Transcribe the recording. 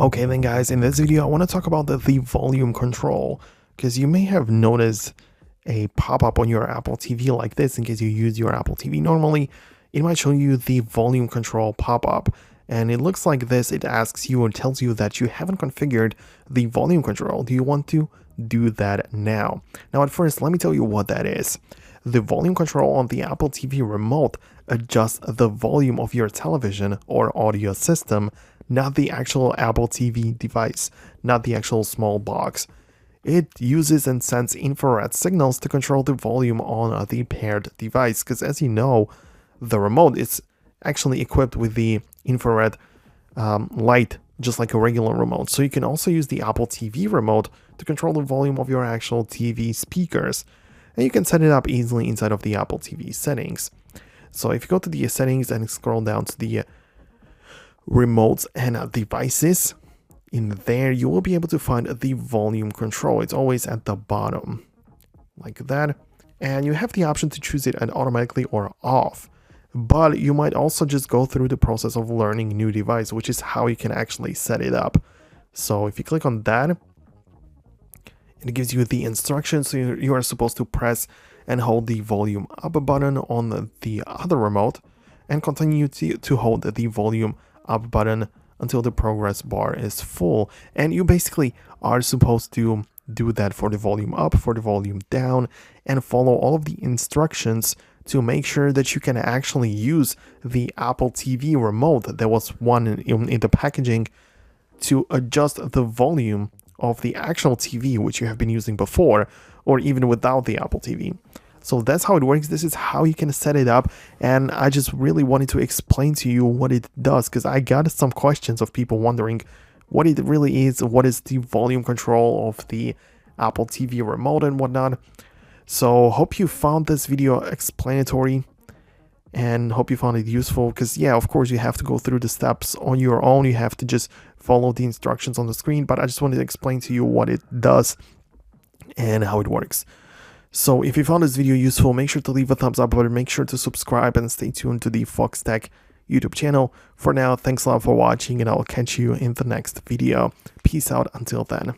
Okay then guys, in this video I want to talk about the volume control, because you may have noticed a pop-up on your Apple TV like this. In case you use your Apple TV normally, it might show you the volume control pop-up, and it looks like this. It asks you or tells you that you haven't configured the volume control. Do you want to do that now? Now at first, let me tell you what that is. The volume control on the Apple TV remote adjusts the volume of your television or audio system, not the actual Apple TV device, not the actual small box. It uses and sends infrared signals to control the volume on the paired device, because as you know, the remote is actually equipped with the infrared light, just like a regular remote. So you can also use the Apple TV remote to control the volume of your actual TV speakers. And you can set it up easily inside of the Apple TV settings. So if you go to the settings and scroll down to the remotes and devices, in there you will be able to find the volume control. It's always at the bottom like that, and you have the option to choose it automatically or off. But you might also just go through the process of learning new device, which is how you can actually set it up. So if you click on that, it gives you the instructions. So you are supposed to press and hold the volume up button on the other remote and continue to hold the volume up button until the progress bar is full. And you basically are supposed to do that for the volume up, for the volume down, and follow all of the instructions to make sure that you can actually use the Apple TV remote that was one in the packaging to adjust the volume of the actual TV which you have been using before, or even without the Apple TV. So that's how it works. This is how you can set it up, and I just really wanted to explain to you what it does, because I got some questions of people wondering what it really is, what is the volume control of the Apple TV remote and whatnot. So hope you found this video explanatory and hope you found it useful, because yeah, of course you have to go through the steps on your own. You have to just follow the instructions on the screen, but I just wanted to explain to you what it does and how it works. So if you found this video useful, make sure to leave a thumbs up button, make sure to subscribe, and stay tuned to the Fox Tech YouTube channel. For now, thanks a lot for watching, and I'll catch you in the next video. Peace out until then.